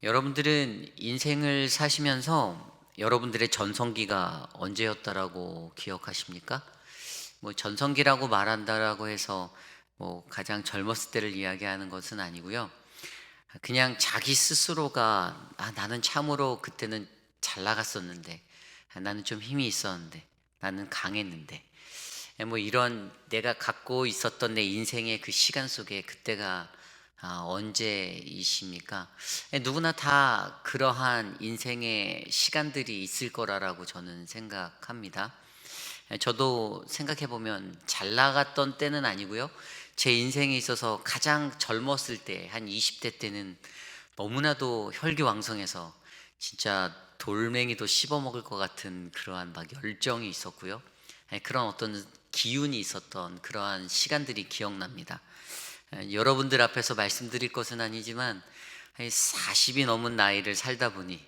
여러분들은 인생을 사시면서 여러분들의 전성기가 언제였다라고 기억하십니까? 뭐 전성기라고 말한다라고 해서 뭐 가장 젊었을 때를 이야기하는 것은 아니고요. 그냥 자기 스스로가 나는 참으로 그때는 잘 나갔었는데, 나는 좀 힘이 있었는데, 나는 강했는데, 뭐 이런 내가 갖고 있었던 내 인생의 그 시간 속에 그때가 언제이십니까? 누구나 다 그러한 인생의 시간들이 있을 거라고 저는 생각합니다. 저도 생각해 보면 잘 나갔던 때는 아니고요. 제 인생에 있어서 가장 젊었을 때, 한 20대 때는 너무나도 혈기왕성해서 진짜 돌멩이도 씹어먹을 것 같은 그러한 막 열정이 있었고요. 그런 어떤 기운이 있었던 그러한 시간들이 기억납니다. 여러분들 앞에서 말씀드릴 것은 아니지만 40이 넘은 나이를 살다 보니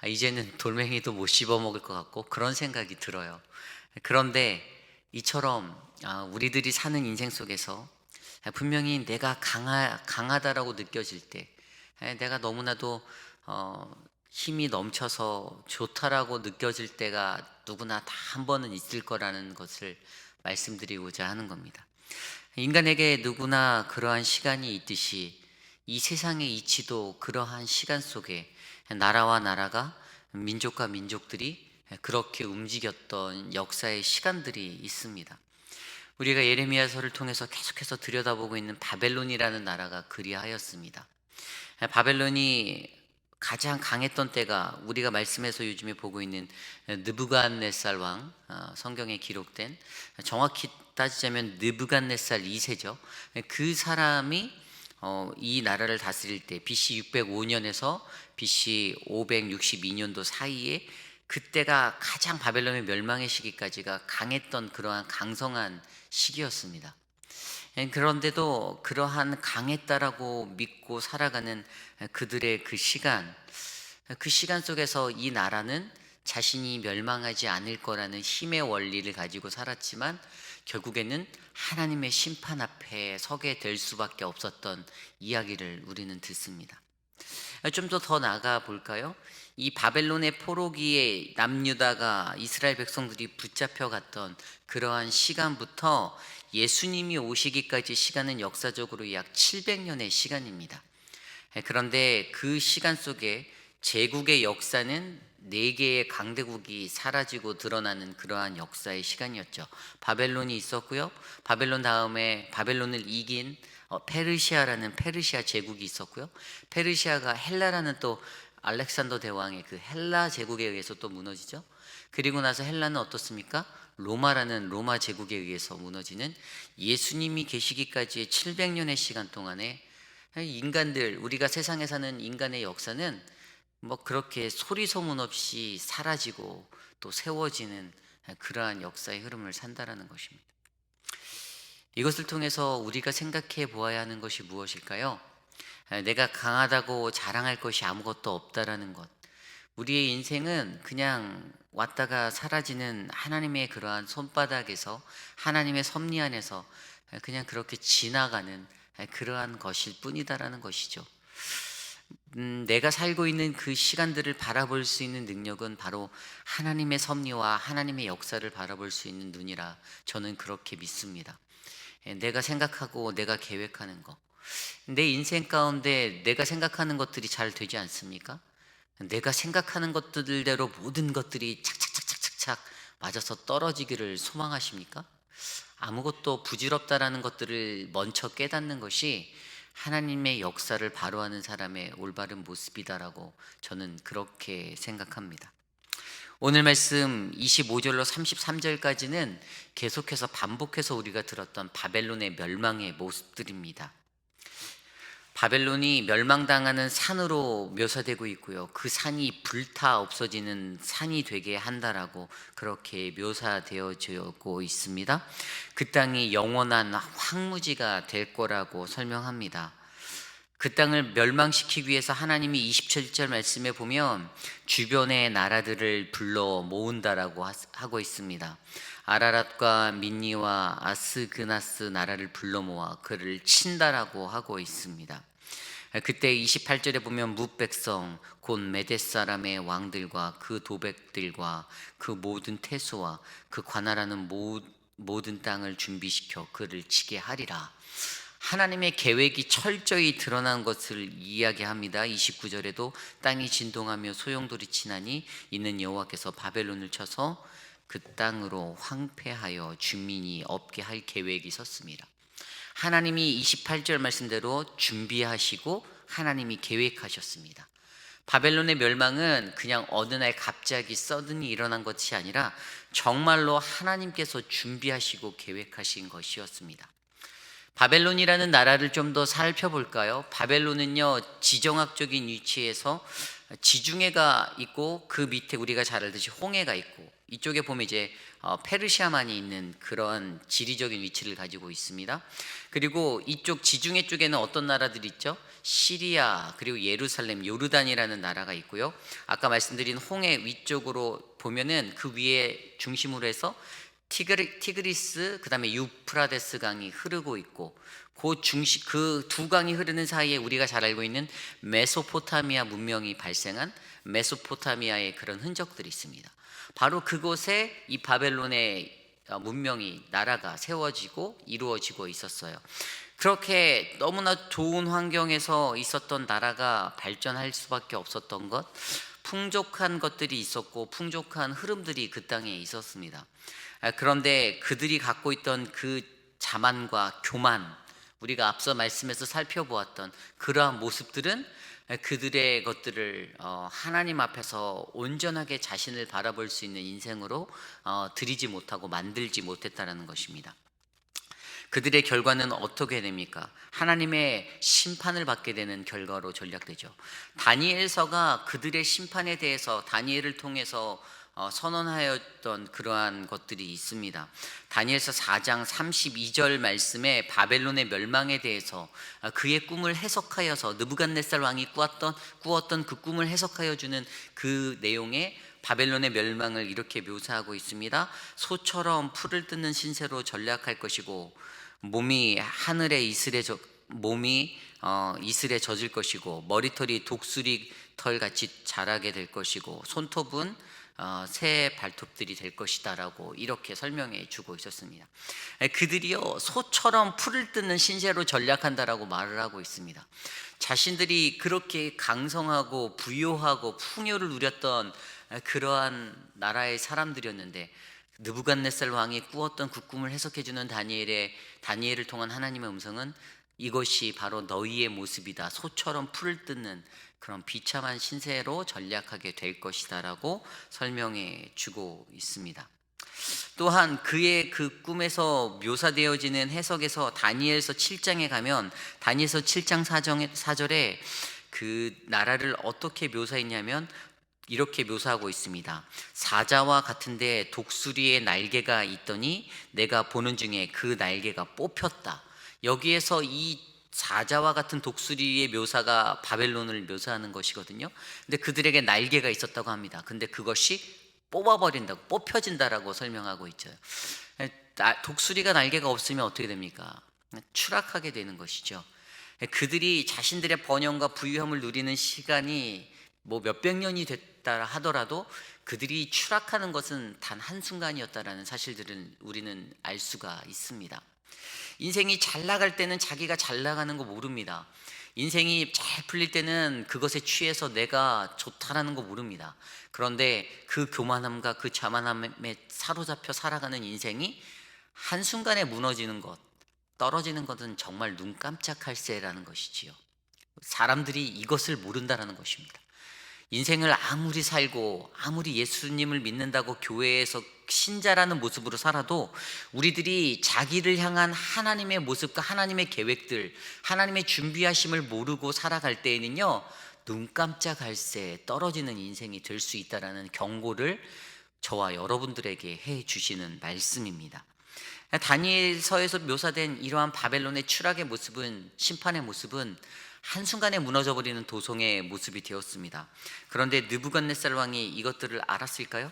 이제는 돌멩이도 못 씹어먹을 것 같고 그런 생각이 들어요. 그런데 이처럼 우리들이 사는 인생 속에서 분명히 내가 강하다라고 느껴질 때, 내가 너무나도 힘이 넘쳐서 좋다라고 느껴질 때가 누구나 다 한 번은 있을 거라는 것을 말씀드리고자 하는 겁니다. 인간에게 누구나 그러한 시간이 있듯이 이 세상의 이치도 그러한 시간 속에 나라와 나라가, 민족과 민족들이 그렇게 움직였던 역사의 시간들이 있습니다. 우리가 예레미야서를 통해서 계속해서 들여다보고 있는 바벨론이라는 나라가 그리하였습니다. 바벨론이 가장 강했던 때가 우리가 말씀에서 요즘에 보고 있는 느부갓네살 왕, 성경에 기록된, 정확히 따지자면 느부갓네살 2세죠. 그 사람이 이 나라를 다스릴 때 BC 605년에서 BC 562년도 사이에, 그때가 가장 바벨론의 멸망의 시기까지가 강했던 그러한 강성한 시기였습니다. 그런데도 그러한 강했다라고 믿고 살아가는 그들의 그 시간 속에서 이 나라는 자신이 멸망하지 않을 거라는 힘의 원리를 가지고 살았지만 결국에는 하나님의 심판 앞에 서게 될 수밖에 없었던 이야기를 우리는 듣습니다. 좀 더 나아가 볼까요? 이 바벨론의 포로기에 남유다가, 이스라엘 백성들이 붙잡혀 갔던 그러한 시간부터 예수님이 오시기까지 시간은 역사적으로 약 700년의 시간입니다. 그런데 그 시간 속에 제국의 역사는 네 개의 강대국이 사라지고 드러나는 그러한 역사의 시간이었죠. 바벨론이 있었고요. 바벨론 다음에 바벨론을 이긴 페르시아라는 페르시아 제국이 있었고요. 페르시아가 헬라라는 또 알렉산더 대왕의 그 헬라 제국에 의해서 또 무너지죠. 그리고 나서 헬라는 어떻습니까? 로마라는 로마 제국에 의해서 무너지는, 예수님이 계시기까지의 700년의 시간 동안에 인간들, 우리가 세상에 사는 인간의 역사는 뭐 그렇게 소리 소문 없이 사라지고 또 세워지는 그러한 역사의 흐름을 산다라는 것입니다. 이것을 통해서 우리가 생각해 보아야 하는 것이 무엇일까요? 내가 강하다고 자랑할 것이 아무것도 없다라는 것. 우리의 인생은 그냥 왔다가 사라지는 하나님의 그러한 손바닥에서, 하나님의 섭리 안에서 그냥 그렇게 지나가는 그러한 것일 뿐이다라는 것이죠. 내가 살고 있는 그 시간들을 바라볼 수 있는 능력은 바로 하나님의 섭리와 하나님의 역사를 바라볼 수 있는 눈이라 저는 그렇게 믿습니다. 내가 생각하고 내가 계획하는 것, 내 인생 가운데 내가 생각하는 것들이 잘 되지 않습니까? 내가 생각하는 것들대로 모든 것들이 착착착착착착 맞아서 떨어지기를 소망하십니까? 아무것도 부질없다라는 것들을 먼저 깨닫는 것이 하나님의 역사를 바로하는 사람의 올바른 모습이다라고 저는 그렇게 생각합니다. 오늘 말씀 25절로 33절까지는 계속해서 반복해서 우리가 들었던 바벨론의 멸망의 모습들입니다. 바벨론이 멸망당하는 산으로 묘사되고 있고요. 그 산이 불타 없어지는 산이 되게 한다라고 그렇게 묘사되어지고 있습니다. 그 땅이 영원한 황무지가 될 거라고 설명합니다. 그 땅을 멸망시키기 위해서 하나님이 27절 말씀에 보면 주변의 나라들을 불러 모은다라고 하고 있습니다. 아라랏과 민니와 아스그나스 나라를 불러 모아 그를 친다라고 하고 있습니다. 그때 28절에 보면 뭇백성 곧 메대 사람의 왕들과 그 도백들과 그 모든 태소와 그 관할하는 모든 땅을 준비시켜 그를 치게 하리라. 하나님의 계획이 철저히 드러난 것을 이야기합니다. 29절에도 땅이 진동하며 소용돌이 치나니 이는 여호와께서 바벨론을 쳐서 그 땅으로 황폐하여 주민이 없게 할 계획이 섰습니다. 하나님이 28절 말씀대로 준비하시고 하나님이 계획하셨습니다. 바벨론의 멸망은 그냥 어느 날 갑자기 서든이 일어난 것이 아니라 정말로 하나님께서 준비하시고 계획하신 것이었습니다. 바벨론이라는 나라를 좀 더 살펴볼까요? 바벨론은요, 지정학적인 위치에서 지중해가 있고 그 밑에 우리가 잘 알듯이 홍해가 있고 이쪽에 보면 이제 페르시아만이 있는 그런 지리적인 위치를 가지고 있습니다. 그리고 이쪽 지중해 쪽에는 어떤 나라들이 있죠? 시리아, 그리고 예루살렘, 요르단이라는 나라가 있고요. 아까 말씀드린 홍해 위쪽으로 보면은 그 위에 중심으로 해서 티그리스, 그 다음에 유프라데스 강이 흐르고 있고 그 두 강이 흐르는 사이에 우리가 잘 알고 있는 메소포타미아 문명이 발생한 메소포타미아의 그런 흔적들이 있습니다. 바로 그곳에 이 바벨론의 문명이, 나라가 세워지고 이루어지고 있었어요. 그렇게 너무나 좋은 환경에서 있었던 나라가 발전할 수밖에 없었던 것, 풍족한 것들이 있었고 풍족한 흐름들이 그 땅에 있었습니다. 그런데 그들이 갖고 있던 그 자만과 교만, 우리가 앞서 말씀에서 살펴보았던 그러한 모습들은 그들의 것들을 하나님 앞에서 온전하게 자신을 바라볼 수 있는 인생으로 드리지 못하고 만들지 못했다는 것입니다. 그들의 결과는 어떻게 됩니까? 하나님의 심판을 받게 되는 결과로 전락되죠. 다니엘서가 그들의 심판에 대해서 다니엘을 통해서 선언하였던 그러한 것들이 있습니다. 다니엘서 4장 32절 말씀에 바벨론의 멸망에 대해서 그의 꿈을 해석하여서 느부갓네살 왕이 꾸었던 그 꿈을 해석하여 주는 그 내용에 바벨론의 멸망을 이렇게 묘사하고 있습니다. 소처럼 풀을 뜯는 신세로 전략할 것이고 몸이 이슬에 젖을 것이고 머리털이 독수리 털같이 자라게 될 것이고 손톱은 새 발톱들이 될 것이다 라고 이렇게 설명해 주고 있었습니다. 그들이요, 소처럼 풀을 뜯는 신세로 전략한다라고 말을 하고 있습니다. 자신들이 그렇게 강성하고 부요하고 풍요를 누렸던 그러한 나라의 사람들이었는데 느부갓네살 왕이 꾸었던 그 꿈을 해석해주는 다니엘을 통한 하나님의 음성은 이것이 바로 너희의 모습이다, 소처럼 풀을 뜯는 그런 비참한 신세로 전략하게 될 것이다 라고 설명해 주고 있습니다. 또한 그의 그 꿈에서 묘사되어지는 해석에서 다니엘서 7장에 가면 다니엘서 7장 4절에 그 나라를 어떻게 묘사했냐면 이렇게 묘사하고 있습니다. 사자와 같은데 독수리의 날개가 있더니 내가 보는 중에 그 날개가 뽑혔다. 여기에서 이 사자와 같은 독수리의 묘사가 바벨론을 묘사하는 것이거든요. 근데 그들에게 날개가 있었다고 합니다. 근데 그것이 뽑혀진다라고 설명하고 있죠. 독수리가 날개가 없으면 어떻게 됩니까? 추락하게 되는 것이죠. 그들이 자신들의 번영과 부유함을 누리는 시간이 뭐 몇백 년이 됐다 하더라도 그들이 추락하는 것은 단 한순간이었다라는 사실들은 우리는 알 수가 있습니다. 인생이 잘 나갈 때는 자기가 잘 나가는 거 모릅니다. 인생이 잘 풀릴 때는 그것에 취해서 내가 좋다라는 거 모릅니다. 그런데 그 교만함과 그 자만함에 사로잡혀 살아가는 인생이 한순간에 무너지는 것, 떨어지는 것은 정말 눈 깜짝할 새라는 것이지요. 사람들이 이것을 모른다라는 것입니다. 인생을 아무리 살고 아무리 예수님을 믿는다고 교회에서 신자라는 모습으로 살아도 우리들이 자기를 향한 하나님의 모습과 하나님의 계획들, 하나님의 준비하심을 모르고 살아갈 때에는요, 눈 깜짝할 새 떨어지는 인생이 될 수 있다라는 경고를 저와 여러분들에게 해 주시는 말씀입니다. 다니엘서에서 묘사된 이러한 바벨론의 추락의 모습은, 심판의 모습은 한순간에 무너져버리는 도성의 모습이 되었습니다. 그런데 느부갓네살 왕이 이것들을 알았을까요?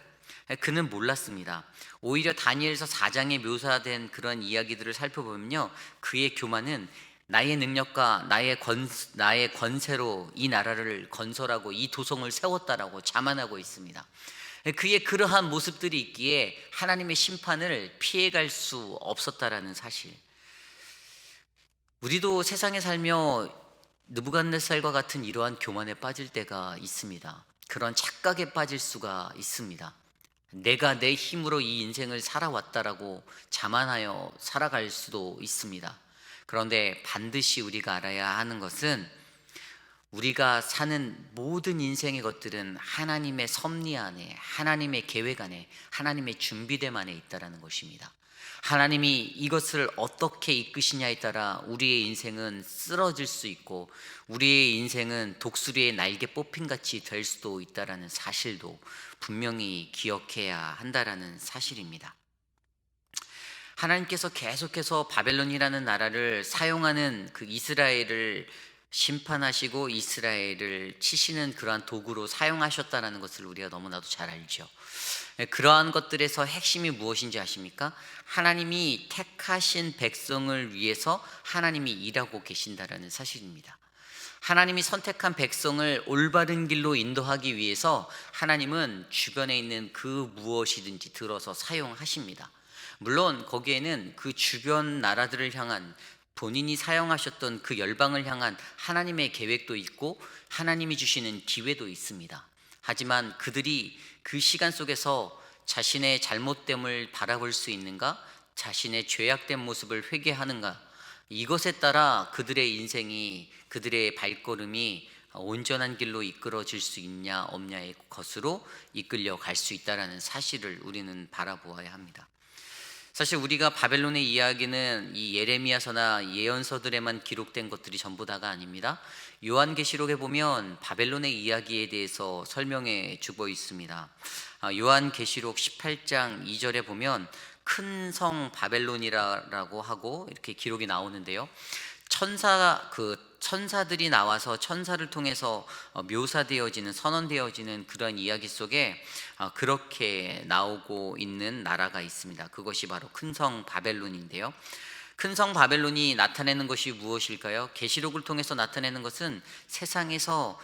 그는 몰랐습니다. 오히려 다니엘서 4장에 묘사된 그런 이야기들을 살펴보면요, 그의 교만은 나의 능력과 나의 권세로 이 나라를 건설하고 이 도성을 세웠다라고 자만하고 있습니다. 그의 그러한 모습들이 있기에 하나님의 심판을 피해갈 수 없었다라는 사실. 우리도 세상에 살며 느부갓네살과 같은 이러한 교만에 빠질 때가 있습니다. 그런 착각에 빠질 수가 있습니다. 내가 내 힘으로 이 인생을 살아왔다라고 자만하여 살아갈 수도 있습니다. 그런데 반드시 우리가 알아야 하는 것은 우리가 사는 모든 인생의 것들은 하나님의 섭리 안에, 하나님의 계획 안에, 하나님의 준비됨 안에 있다라는 것입니다. 하나님이 이것을 어떻게 이끄시냐에 따라 우리의 인생은 쓰러질 수 있고 우리의 인생은 독수리의 날개 뽑힌 같이 될 수도 있다라는 사실도 분명히 기억해야 한다라는 사실입니다. 하나님께서 계속해서 바벨론이라는 나라를 사용하는 그 이스라엘을 심판하시고 이스라엘을 치시는 그러한 도구로 사용하셨다는 것을 우리가 너무나도 잘 알죠. 그러한 것들에서 핵심이 무엇인지 아십니까? 하나님이 택하신 백성을 위해서 하나님이 일하고 계신다라는 사실입니다. 하나님이 선택한 백성을 올바른 길로 인도하기 위해서 하나님은 주변에 있는 그 무엇이든지 들어서 사용하십니다. 물론 거기에는 그 주변 나라들을 향한 본인이 사용하셨던 그 열방을 향한 하나님의 계획도 있고 하나님이 주시는 기회도 있습니다. 하지만 그들이 그 시간 속에서 자신의 잘못됨을 바라볼 수 있는가? 자신의 죄악된 모습을 회개하는가? 이것에 따라 그들의 인생이, 그들의 발걸음이 온전한 길로 이끌어질 수 있냐 없냐의 것으로 이끌려 갈 수 있다는 사실을 우리는 바라보아야 합니다. 사실 우리가 바벨론의 이야기는 이 예레미야서나 예언서들에만 기록된 것들이 전부 다가 아닙니다. 요한계시록에 보면 바벨론의 이야기에 대해서 설명해 주고 있습니다. 요한계시록 18장 2절에 보면 큰 성 바벨론이라고 하고 이렇게 기록이 나오는데요. 천사들이 나와서 천사를 통해서 묘사되어지는, 선언되어지는 그런 이야기 속에 그렇게 나오고 있는 나라가 있습니다. 그것이 바로 큰 성 바벨론인데요. 큰 성 바벨론이 나타내는 것이 무엇일까요? 계시록을 통해서 나타내는 것은 세상에서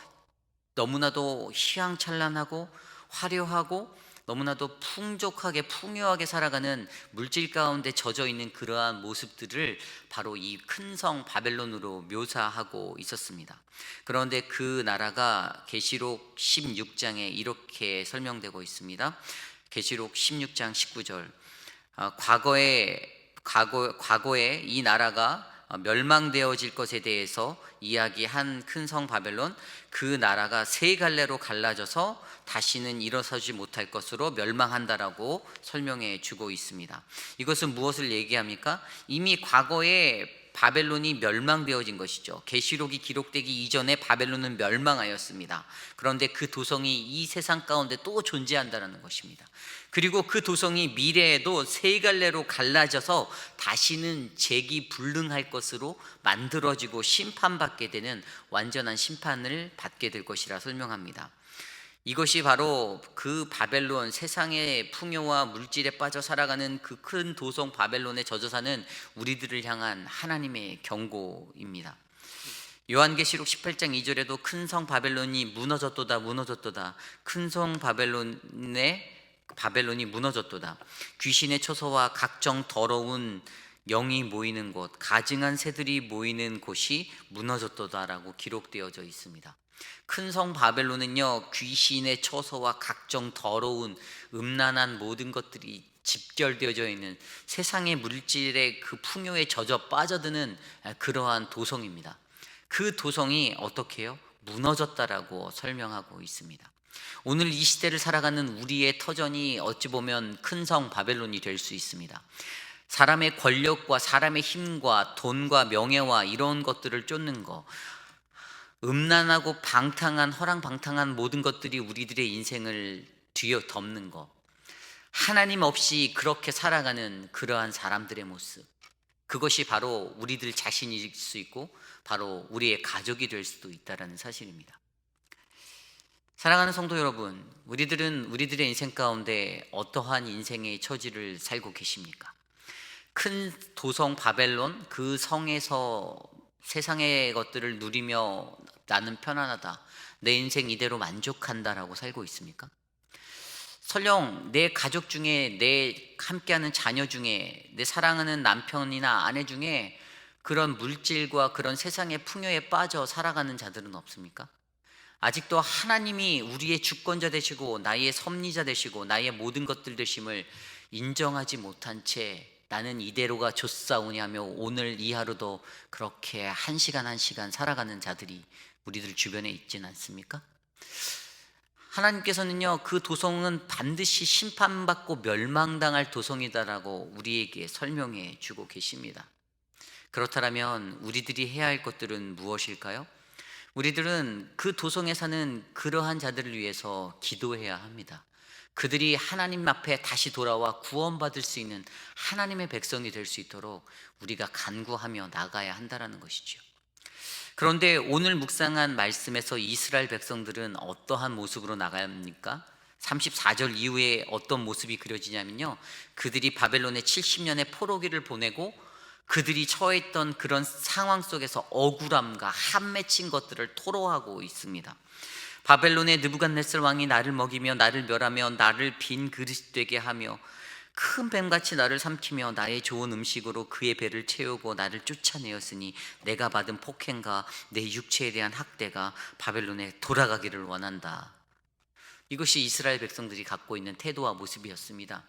너무나도 희망찬란하고 화려하고 너무나도 풍족하게 풍요하게 살아가는 물질 가운데 젖어 있는 그러한 모습들을 바로 이 큰 성 바벨론으로 묘사하고 있었습니다. 그런데 그 나라가 계시록 16장에 이렇게 설명되고 있습니다. 계시록 16장 19절. 과거에 이 나라가 멸망되어질 것에 대해서 이야기한 큰 성 바벨론, 그 나라가 세 갈래로 갈라져서 다시는 일어서지 못할 것으로 멸망한다라고 설명해 주고 있습니다. 이것은 무엇을 얘기합니까? 이미 과거에 바벨론이 멸망되어진 것이죠. 계시록이 기록되기 이전에 바벨론은 멸망하였습니다. 그런데 그 도성이 이 세상 가운데 또 존재한다는 것입니다. 그리고 그 도성이 미래에도 세 갈래로 갈라져서 다시는 재기불능할 것으로 만들어지고 심판받게 되는 완전한 심판을 받게 될 것이라 설명합니다. 이것이 바로 그 바벨론, 세상의 풍요와 물질에 빠져 살아가는 그 큰 도성 바벨론에 젖어 사는 우리들을 향한 하나님의 경고입니다. 요한계시록 18장 2절에도 큰 성 바벨론이 무너졌도다, 무너졌도다. 큰 성 바벨론이 무너졌도다. 귀신의 초소와 각종 더러운 영이 모이는 곳, 가증한 새들이 모이는 곳이 무너졌도다라고 기록되어져 있습니다. 큰 성 바벨론은요, 귀신의 처소와 각종 더러운 음란한 모든 것들이 집결되어져 있는 세상의 물질의 그 풍요에 젖어 빠져드는 그러한 도성입니다. 그 도성이 어떻게 해요? 무너졌다라고 설명하고 있습니다. 오늘 이 시대를 살아가는 우리의 터전이 어찌 보면 큰 성 바벨론이 될 수 있습니다. 사람의 권력과 사람의 힘과 돈과 명예와 이런 것들을 쫓는 것, 음란하고 방탕한, 허랑방탕한 모든 것들이 우리들의 인생을 뒤덮는 것, 하나님 없이 그렇게 살아가는 그러한 사람들의 모습, 그것이 바로 우리들 자신일 수 있고 바로 우리의 가족이 될 수도 있다는 사실입니다. 사랑하는 성도 여러분, 우리들의 인생 가운데 어떠한 인생의 처지를 살고 계십니까? 큰 도성 바벨론, 그 성에서 세상의 것들을 누리며 나는 편안하다, 내 인생 이대로 만족한다라고 살고 있습니까? 설령 내 가족 중에, 내 함께하는 자녀 중에, 내 사랑하는 남편이나 아내 중에 그런 물질과 그런 세상의 풍요에 빠져 살아가는 자들은 없습니까? 아직도 하나님이 우리의 주권자 되시고 나의 섭리자 되시고 나의 모든 것들 되심을 인정하지 못한 채 나는 이대로가 좋사오니 하며 오늘 이 하루도 그렇게 한 시간 한 시간 살아가는 자들이 우리들 주변에 있진 않습니까? 하나님께서는요, 그 도성은 반드시 심판받고 멸망당할 도성이다라고 우리에게 설명해 주고 계십니다. 그렇다면 우리들이 해야 할 것들은 무엇일까요? 우리들은 그 도성에 사는 그러한 자들을 위해서 기도해야 합니다. 그들이 하나님 앞에 다시 돌아와 구원받을 수 있는 하나님의 백성이 될 수 있도록 우리가 간구하며 나가야 한다는 것이죠. 그런데 오늘 묵상한 말씀에서 이스라엘 백성들은 어떠한 모습으로 나가야 합니까? 34절 이후에 어떤 모습이 그려지냐면요, 그들이 바벨론에 70년의 포로기를 보내고 그들이 처했던 그런 상황 속에서 억울함과 한 맺힌 것들을 토로하고 있습니다. 바벨론의 느부갓네살 왕이 나를 먹이며 나를 멸하며 나를 빈 그릇 되게 하며 큰 뱀같이 나를 삼키며 나의 좋은 음식으로 그의 배를 채우고 나를 쫓아내었으니 내가 받은 폭행과 내 육체에 대한 학대가 바벨론에 돌아가기를 원한다. 이것이 이스라엘 백성들이 갖고 있는 태도와 모습이었습니다.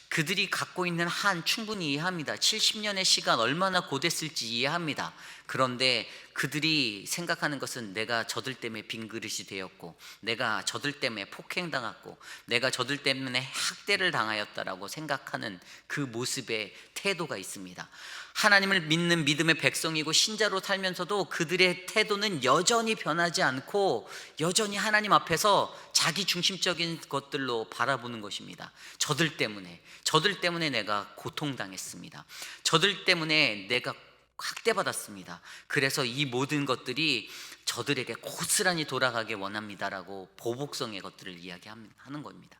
그들이 갖고 있는 한 충분히 이해합니다. 70년의 시간 얼마나 고됐을지 이해합니다. 그런데 그들이 생각하는 것은 내가 저들 때문에 빈 그릇이 되었고, 내가 저들 때문에 폭행당했고, 내가 저들 때문에 학대를 당하였다라고 생각하는 그 모습의 태도가 있습니다. 하나님을 믿는 믿음의 백성이고 신자로 살면서도 그들의 태도는 여전히 변하지 않고 여전히 하나님 앞에서 자기 중심적인 것들로 바라보는 것입니다. 저들 때문에 내가 고통당했습니다. 저들 때문에 내가 학대받았습니다. 그래서 이 모든 것들이 저들에게 고스란히 돌아가게 원합니다라고 보복성의 것들을 이야기하는 겁니다.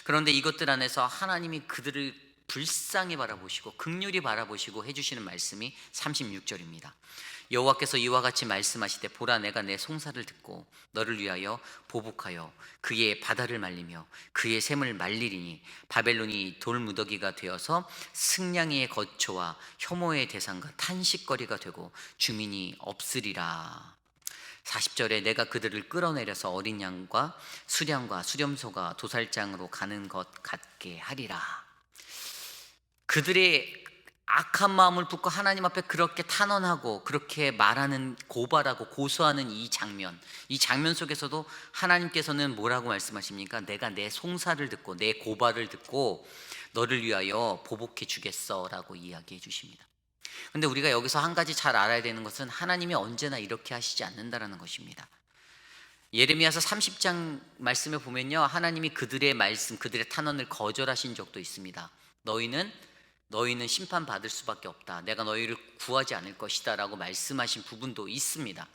그런데 이것들 안에서 하나님이 그들을 불쌍히 바라보시고 긍휼히 바라보시고 해주시는 말씀이 36절입니다. 여호와께서 이와 같이 말씀하시되 보라, 내가 내 송사를 듣고 너를 위하여 보복하여 그의 바다를 말리며 그의 샘을 말리리니 바벨론이 돌무더기가 되어서 승냥이의 거처와 혐오의 대상과 탄식거리가 되고 주민이 없으리라. 40절에 내가 그들을 끌어내려서 어린 양과 수량과 수렴소가 도살장으로 가는 것 같게 하리라. 그들의 악한 마음을 붓고 하나님 앞에 그렇게 탄원하고 그렇게 말하는, 고발하고 고소하는 이 장면 속에서도 하나님께서는 뭐라고 말씀하십니까? 내가 내 송사를 듣고 내 고발을 듣고 너를 위하여 보복해 주겠어 라고 이야기해 주십니다. 그런데 우리가 여기서 한 가지 잘 알아야 되는 것은 하나님이 언제나 이렇게 하시지 않는다는 것입니다. 예레미야서 30장 말씀에 보면요, 하나님이 그들의 말씀, 그들의 탄원을 거절하신 적도 있습니다. 너희는 심판받을 수밖에 없다, 내가 너희를 구하지 않을 것이다 라고 말씀하신 부분도 있습니다.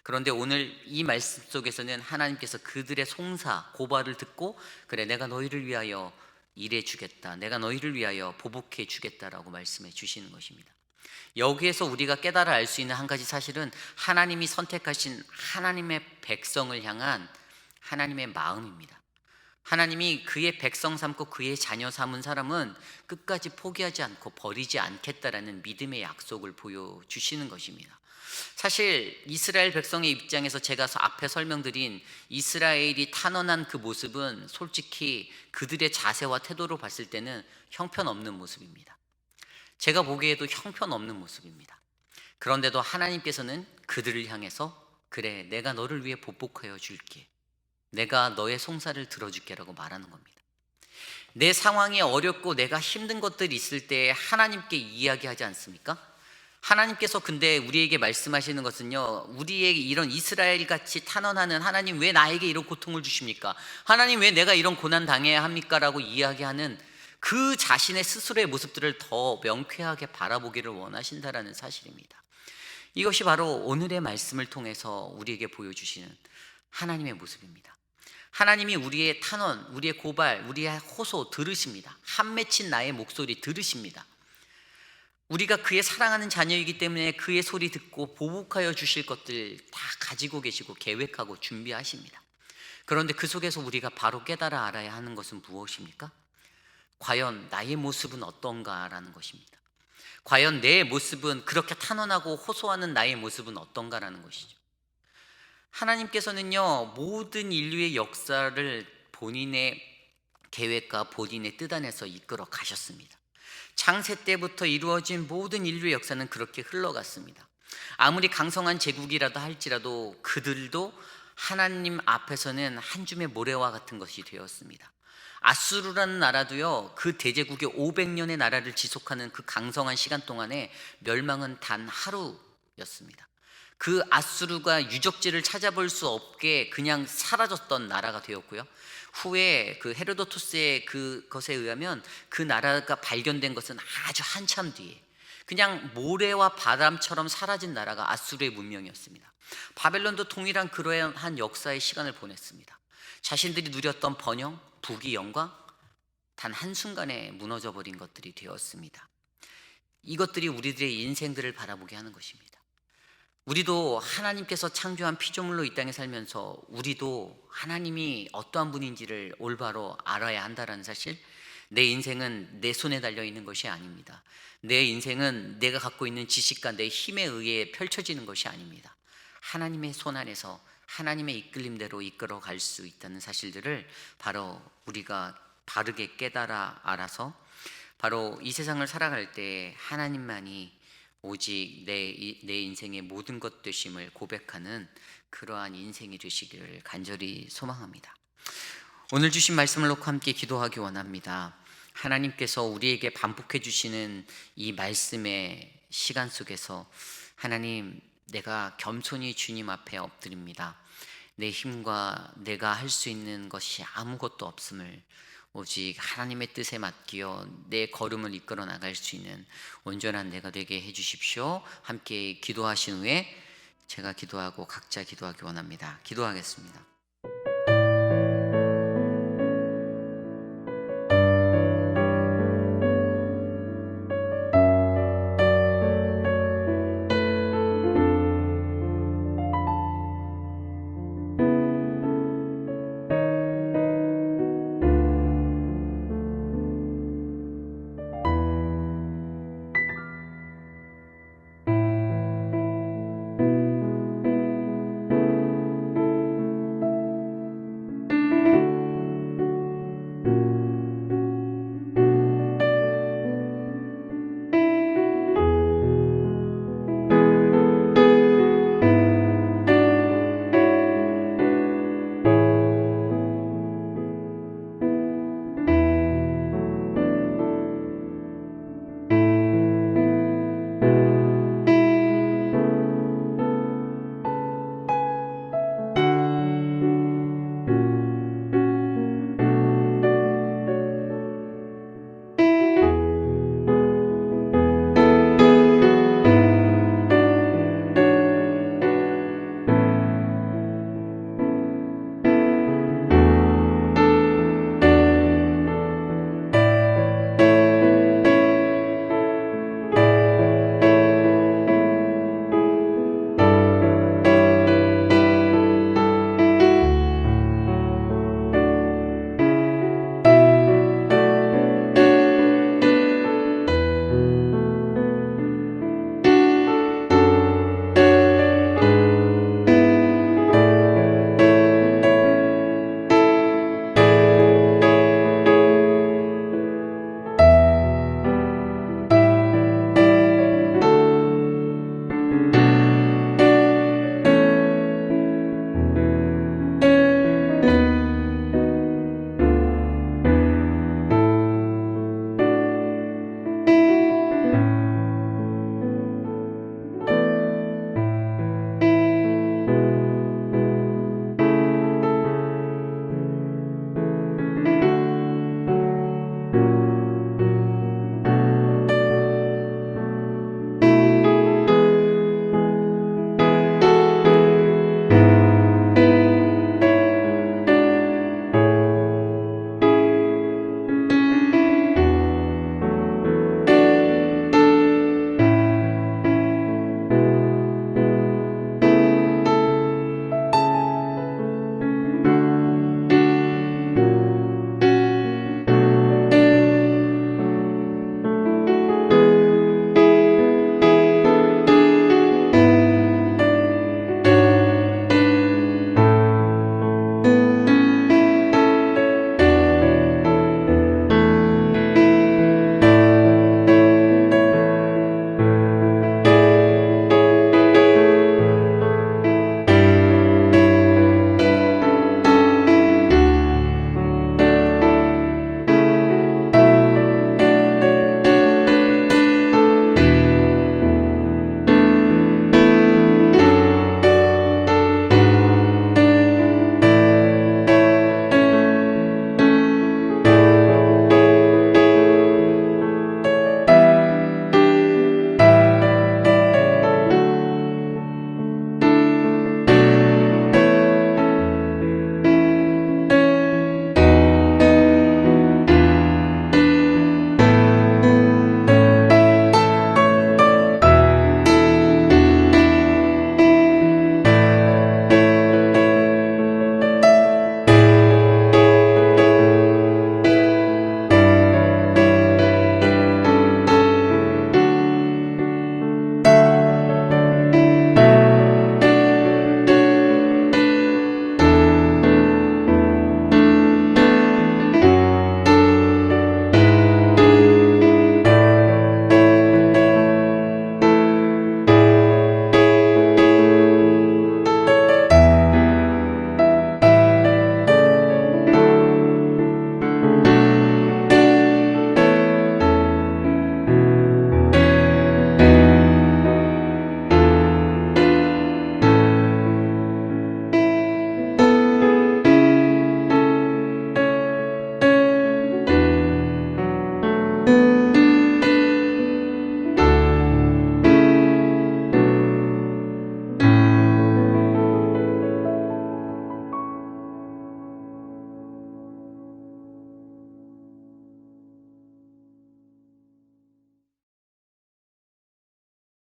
그런데 오늘 이 말씀 속에서는 하나님께서 그들의 송사, 고발을 듣고 그래, 내가 너희를 위하여 일해 주겠다, 내가 너희를 위하여 보복해 주겠다라고 말씀해 주시는 것입니다. 여기에서 우리가 깨달아 알 수 있는 한 가지 사실은 하나님이 선택하신 하나님의 백성을 향한 하나님의 마음입니다. 하나님이 그의 백성 삼고 그의 자녀 삼은 사람은 끝까지 포기하지 않고 버리지 않겠다라는 믿음의 약속을 보여주시는 것입니다. 사실 이스라엘 백성의 입장에서 제가 앞에 설명드린 이스라엘이 탄원한 그 모습은 솔직히 그들의 자세와 태도로 봤을 때는 형편없는 모습입니다. 제가 보기에도 형편없는 모습입니다. 그런데도 하나님께서는 그들을 향해서 그래, 내가 너를 위해 보복하여 줄게, 내가 너의 송사를 들어줄게라고 말하는 겁니다. 내 상황이 어렵고 내가 힘든 것들이 있을 때 하나님께 이야기하지 않습니까? 하나님께서 근데 우리에게 말씀하시는 것은요, 우리의 이런 이스라엘 같이 탄원하는 하나님, 왜 나에게 이런 고통을 주십니까? 하나님, 왜 내가 이런 고난 당해야 합니까? 라고 이야기하는 그 자신의 스스로의 모습들을 더 명쾌하게 바라보기를 원하신다라는 사실입니다. 이것이 바로 오늘의 말씀을 통해서 우리에게 보여주시는 하나님의 모습입니다. 하나님이 우리의 탄원, 우리의 고발, 우리의 호소 들으십니다. 한 맺힌 나의 목소리 들으십니다. 우리가 그의 사랑하는 자녀이기 때문에 그의 소리 듣고 보복하여 주실 것들 다 가지고 계시고 계획하고 준비하십니다. 그런데 그 속에서 우리가 바로 깨달아 알아야 하는 것은 무엇입니까? 과연 나의 모습은 어떤가라는 것입니다. 과연 내 모습은, 그렇게 탄원하고 호소하는 나의 모습은 어떤가라는 것이죠. 하나님께서는요, 모든 인류의 역사를 본인의 계획과 본인의 뜻 안에서 이끌어 가셨습니다. 창세 때부터 이루어진 모든 인류의 역사는 그렇게 흘러갔습니다. 아무리 강성한 제국이라도 할지라도 그들도 하나님 앞에서는 한 줌의 모래와 같은 것이 되었습니다. 아수르라는 나라도요, 그 대제국의 500년의 나라를 지속하는 그 강성한 시간 동안에 멸망은 단 하루였습니다. 그 아수르가 유적지를 찾아볼 수 없게 그냥 사라졌던 나라가 되었고요, 후에 그 헤로도토스의 그것에 의하면 그 나라가 발견된 것은 아주 한참 뒤에 그냥 모래와 바람처럼 사라진 나라가 아수르의 문명이었습니다. 바벨론도 동일한 그러한 역사의 시간을 보냈습니다. 자신들이 누렸던 번영, 부귀, 영광 단 한순간에 무너져 버린 것들이 되었습니다. 이것들이 우리들의 인생들을 바라보게 하는 것입니다. 우리도 하나님께서 창조한 피조물로 이 땅에 살면서 우리도 하나님이 어떠한 분인지를 올바로 알아야 한다는 사실, 내 인생은 내 손에 달려있는 것이 아닙니다. 내 인생은 내가 갖고 있는 지식과 내 힘에 의해 펼쳐지는 것이 아닙니다. 하나님의 손 안에서 하나님의 이끌림대로 이끌어 갈 수 있다는 사실들을 바로 우리가 바르게 깨달아 알아서 바로 이 세상을 살아갈 때 하나님만이 오직 내 인생의 모든 것 되심을 고백하는 그러한 인생이 되시기를 간절히 소망합니다. 오늘 주신 말씀을 놓고 함께 기도하기 원합니다. 하나님께서 우리에게 반복해 주시는 이 말씀의 시간 속에서 하나님, 내가 겸손히 주님 앞에 엎드립니다. 내 힘과 내가 할 수 있는 것이 아무것도 없음을, 오직 하나님의 뜻에 맡기어 내 걸음을 이끌어 나갈 수 있는 온전한 내가 되게 해주십시오. 함께 기도하신 후에 제가 기도하고 각자 기도하기 원합니다. 기도하겠습니다.